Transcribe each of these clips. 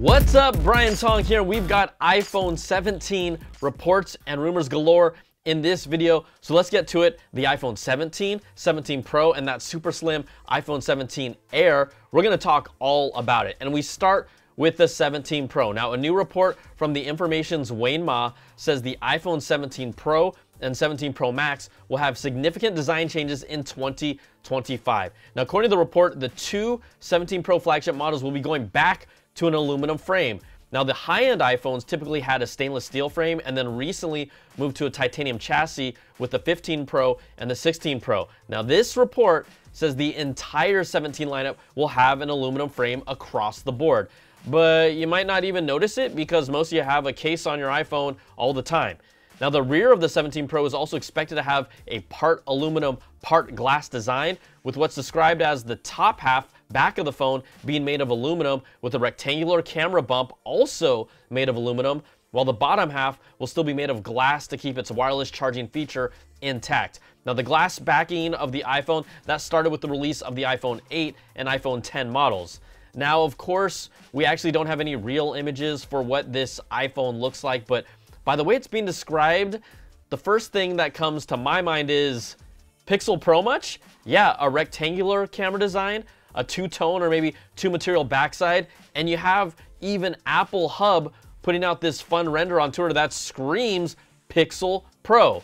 What's up, Brian Tong here. We've got iPhone 17 reports and rumors galore in this video. So let's get to it. The iPhone 17, 17 Pro, and that super slim iPhone 17 Air. We're gonna talk all about it. And we start with the 17 Pro. Now, a new report from the Information's Wayne Ma says the iPhone 17 Pro and 17 Pro Max will have significant design changes in 2025. Now, according to the report, the two 17 Pro flagship models will be going back to an aluminum frame. Now, the high-end iPhones typically had a stainless steel frame and then recently moved to a titanium chassis with the 15 Pro and the 16 Pro. Now, this report says the entire 17 lineup will have an aluminum frame across the board. But you might not even notice it because most of you have a case on your iPhone all the time. Now, the rear of the 17 Pro is also expected to have a part aluminum, part glass design, with what's described as the top half back of the phone being made of aluminum with a rectangular camera bump also made of aluminum, while the bottom half will still be made of glass to keep its wireless charging feature intact. Now, the glass backing of the iPhone, that started with the release of the iPhone 8 and iPhone 10 models. Now, of course, we actually don't have any real images for what this iPhone looks like, but by the way it's being described, the first thing that comes to my mind is Pixel Pro much? Yeah, a rectangular camera design, a two-tone or maybe two-material backside, and you have even Apple Hub putting out this fun render on Twitter that screams Pixel Pro.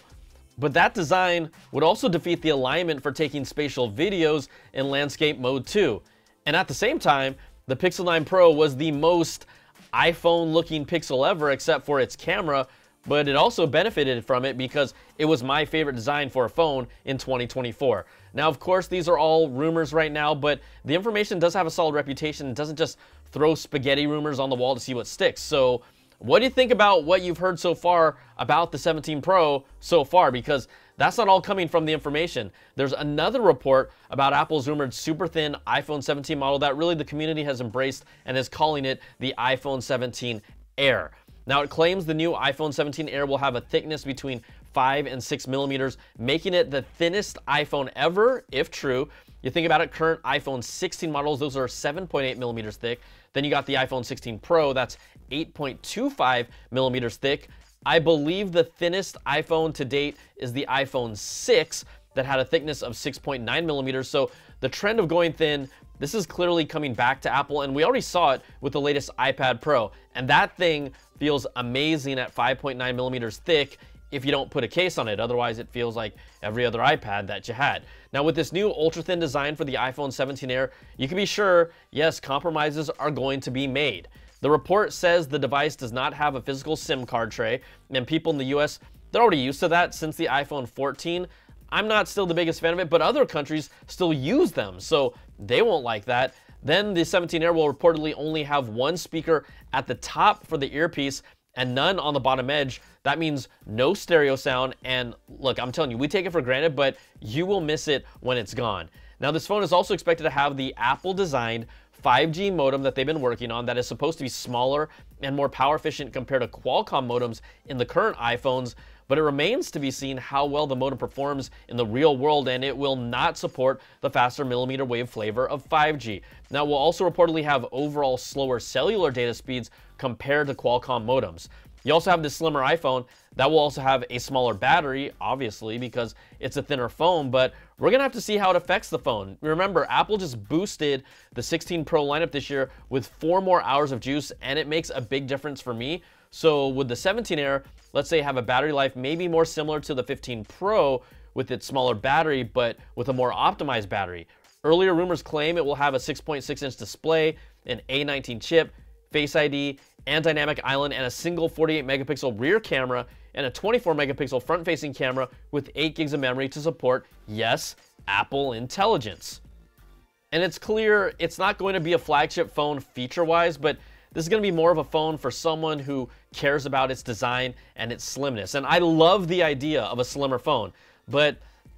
But that design would also defeat the alignment for taking spatial videos in landscape mode too. And at the same time, the Pixel 9 Pro was the most iPhone-looking Pixel ever except for its camera, but it also benefited from it because it was my favorite design for a phone in 2024. Now, of course, these are all rumors right now, but the Information does have a solid reputation. It doesn't just throw spaghetti rumors on the wall to see what sticks. So what do you think about what you've heard so far about the 17 Pro so far? Because that's not all coming from the Information. There's another report about Apple's rumored super thin iPhone 17 model that really the community has embraced and is calling it the iPhone 17 Air. Now, it claims the new iPhone 17 Air will have a thickness between 5 and 6 millimeters, making it the thinnest iPhone ever, if true. You think about it, current iPhone 16 models, those are 7.8 millimeters thick. Then you got the iPhone 16 Pro, that's 8.25 millimeters thick. I believe the thinnest iPhone to date is the iPhone 6 that had a thickness of 6.9 millimeters. So the trend of going thin, this is clearly coming back to Apple, and we already saw it with the latest iPad Pro. And that thing feels amazing at 5.9 millimeters thick if you don't put a case on it. Otherwise, it feels like every other iPad that you had. Now, with this new ultra-thin design for the iPhone 17 Air, you can be sure, yes, compromises are going to be made. The report says the device does not have a physical SIM card tray, and people in the US, they're already used to that since the iPhone 14. I'm not still the biggest fan of it, but other countries still use them, so they won't like that. Then the 17 Air will reportedly only have one speaker at the top for the earpiece and none on the bottom edge. That means no stereo sound, and look, I'm telling you, we take it for granted, but you will miss it when it's gone. Now, this phone is also expected to have the Apple-designed 5G modem that they've been working on that is supposed to be smaller and more power efficient compared to Qualcomm modems in the current iPhones, but it remains to be seen how well the modem performs in the real world, and it will not support the faster millimeter wave flavor of 5G. Now, it will also reportedly have overall slower cellular data speeds compared to Qualcomm modems. You also have this slimmer iPhone that will also have a smaller battery, obviously, because it's a thinner phone, but we're gonna have to see how it affects the phone. Remember, Apple just boosted the 16 Pro lineup this year with 4 more hours of juice, and it makes a big difference for me. So with the 17 Air, let's say have a battery life maybe more similar to the 15 Pro with its smaller battery, but with a more optimized battery. Earlier rumors claim it will have a 6.6-inch display, an A19 chip, Face ID, and Dynamic Island, and a single 48 megapixel rear camera, and a 24 megapixel front-facing camera with 8 gigs of memory to support, yes, Apple Intelligence. And it's clear it's not going to be a flagship phone feature-wise, but this is going to be more of a phone for someone who cares about its design and its slimness. And I love the idea of a slimmer phone, but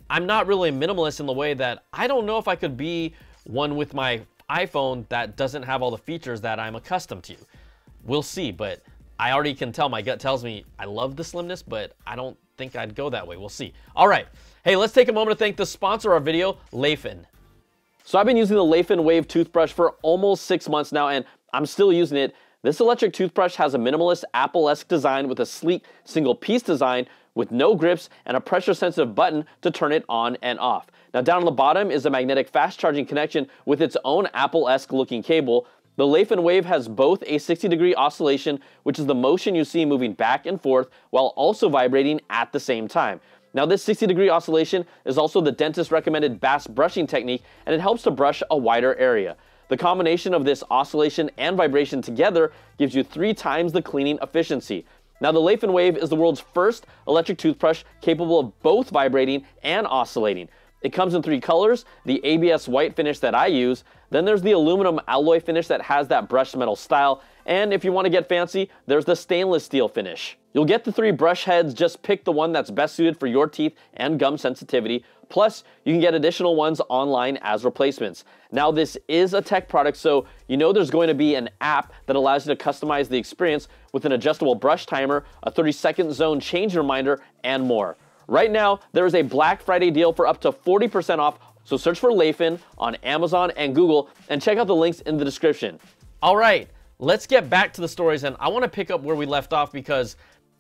I'm not really a minimalist in the way that I don't know if I could be one with my iPhone that doesn't have all the features that I'm accustomed to. We'll see, but I already can tell, my gut tells me I love the slimness, but I don't think I'd go that way. We'll see. All right. Hey, let's take a moment to thank the sponsor of our video, Leifin. So I've been using the Leifin Wave toothbrush for almost 6 months now, and I'm still using it. This electric toothbrush has a minimalist Apple-esque design with a sleek single-piece design with no grips and a pressure-sensitive button to turn it on and off. Now down on the bottom is a magnetic fast-charging connection with its own Apple-esque looking cable. The Leaf and Wave has both a 60-degree oscillation, which is the motion you see moving back and forth while also vibrating at the same time. Now this 60-degree oscillation is also the dentist recommended bass brushing technique, and it helps to brush a wider area. The combination of this oscillation and vibration together gives you 3 times the cleaning efficiency. Now the Leaf and Wave is the world's first electric toothbrush capable of both vibrating and oscillating. It comes in 3 colors, the ABS white finish that I use, then there's the aluminum alloy finish that has that brushed metal style, and if you want to get fancy, there's the stainless steel finish. You'll get the 3 brush heads, just pick the one that's best suited for your teeth and gum sensitivity, plus you can get additional ones online as replacements. Now this is a tech product, so you know there's going to be an app that allows you to customize the experience with an adjustable brush timer, a 30-second zone change reminder, and more. Right now, there is a Black Friday deal for up to 40% off, so search for Leifin on Amazon and Google and check out the links in the description. All right, let's get back to the stories, and I want to pick up where we left off because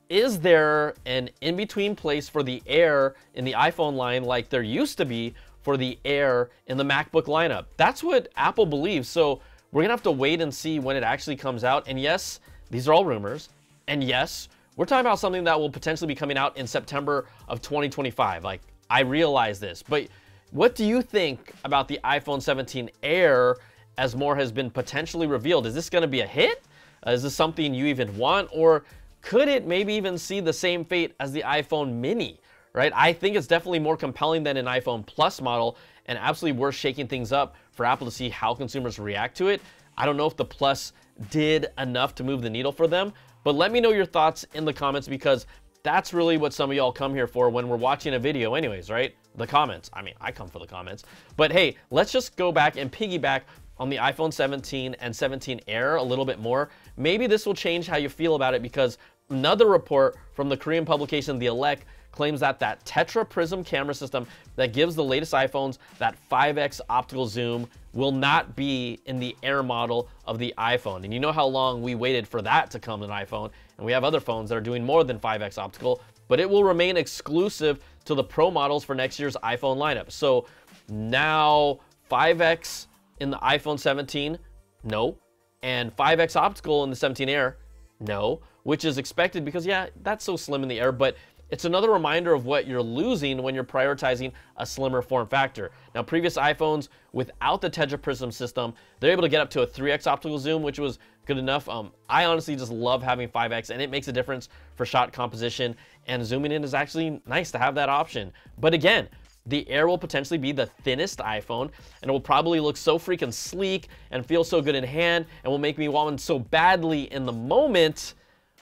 is there an in-between place for the Air in the iPhone line like there used to be for the Air in the MacBook lineup? That's what Apple believes, so we're gonna have to wait and see when it actually comes out. And yes, these are all rumors, and yes, we're talking about something that will potentially be coming out in September of 2025. Like, I realize this, but what do you think about the iPhone 17 Air as more has been potentially revealed? Is this gonna be a hit? Is this something you even want, or could it maybe even see the same fate as the iPhone mini, right? I think it's definitely more compelling than an iPhone Plus model and absolutely worth shaking things up for Apple to see how consumers react to it. I don't know if the Plus did enough to move the needle for them, but let me know your thoughts in the comments because that's really what some of y'all come here for when we're watching a video anyways, right? The comments. I mean, I come for the comments. But hey, let's just go back and piggyback on the iPhone 17 and 17 Air a little bit more. Maybe this will change how you feel about it because another report from the Korean publication The Elect claims that Tetra Prism camera system that gives the latest iPhones that 5x optical zoom will not be in the Air model of the iPhone. And you know how long we waited for that to come in an iPhone, and we have other phones that are doing more than 5x optical, but it will remain exclusive to the Pro models for next year's iPhone lineup. So now 5x in the iPhone 17, no, and 5x optical in the 17 Air, no, which is expected because yeah, that's so slim in the Air, but it's another reminder of what you're losing when you're prioritizing a slimmer form factor. Now, previous iPhones without the Tetra Prism system, they're able to get up to a 3x optical zoom, which was good enough. I honestly just love having 5x, and it makes a difference for shot composition, and zooming in is actually nice to have that option. But again, the Air will potentially be the thinnest iPhone, and it will probably look so freaking sleek and feel so good in hand and will make me want one so badly in the moment.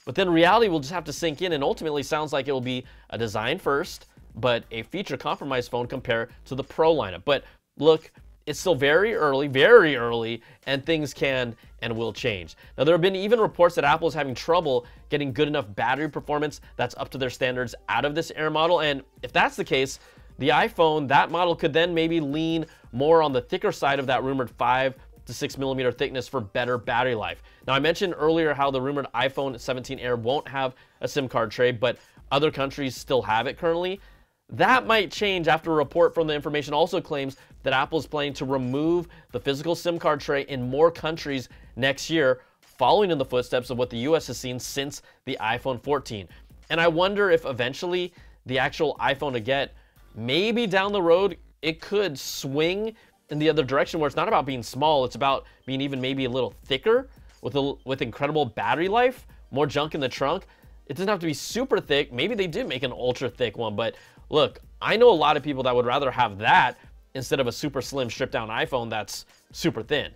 But then reality will just have to sink in, and ultimately sounds like it will be a design first, but a feature compromised phone compared to the Pro lineup. But look, it's still very early, and things can and will change. Now, there have been even reports that Apple is having trouble getting good enough battery performance that's up to their standards out of this Air model. And if that's the case, the iPhone, that model could then maybe lean more on the thicker side of that rumored 5 to 6 millimeter thickness for better battery life. Now, I mentioned earlier how the rumored iPhone 17 Air won't have a SIM card tray, but other countries still have it currently. That might change after a report from the information also claims that Apple is planning to remove the physical SIM card tray in more countries next year, following in the footsteps of what the US has seen since the iPhone 14. And I wonder if eventually the actual iPhone to get, maybe down the road, it could swing in the other direction where it's not about being small, it's about being even maybe a little thicker with incredible battery life, more junk in the trunk. It doesn't have to be super thick. Maybe they did make an ultra thick one, but look, I know a lot of people that would rather have that instead of a super slim stripped down iPhone that's super thin.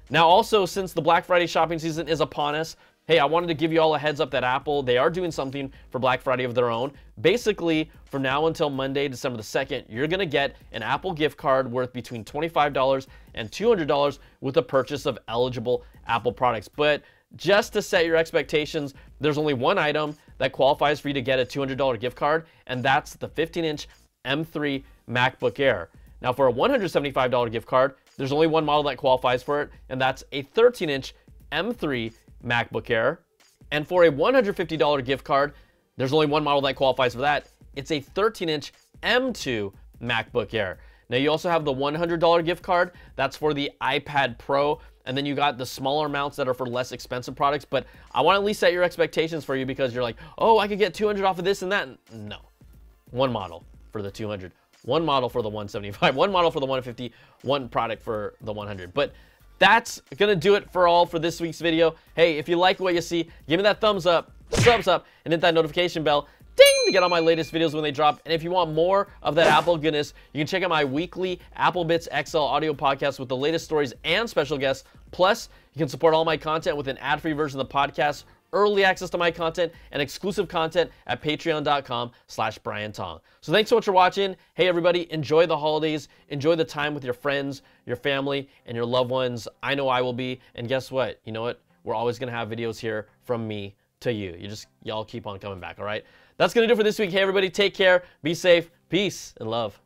Now also, since the Black Friday shopping season is upon us, hey, I wanted to give you all a heads up that Apple, they are doing something for Black Friday of their own. Basically, from now until Monday, December the 2nd, you're gonna get an Apple gift card worth between $25 and $200 with the purchase of eligible Apple products. But just to set your expectations, there's only one item that qualifies for you to get a $200 gift card, and that's the 15-inch M3 MacBook Air. Now, for a $175 gift card, there's only one model that qualifies for it, and that's a 13-inch M3 MacBook Air. And for a $150 gift card, there's only one model that qualifies for that. It's a 13-inch M2 MacBook Air. Now you also have the $100 gift card. That's for the iPad Pro. And then you got the smaller amounts that are for less expensive products. But I want to at least set your expectations for you, because you're like, oh, I could get 200 off of this and that. No. One model for the 200. One model for the 175. One model for the 150. One product for the 100. But that's going to do it for this week's video. Hey, if you like what you see, give me that thumbs up, subs up, and hit that notification bell. Ding! To get all my latest videos when they drop. And if you want more of that Apple goodness, you can check out my weekly Apple Bits XL audio podcast with the latest stories and special guests. Plus, you can support all my content with an ad-free version of the podcast, early access to my content, and exclusive content at patreon.com/Brian Tong. So thanks so much for watching. Hey everybody, enjoy the holidays. Enjoy the time with your friends, your family, and your loved ones. I know I will be. And guess what? You know what? We're always going to have videos here from me to you. Y'all keep on coming back, all right? That's going to do it for this week. Hey everybody, take care, be safe, peace, and love.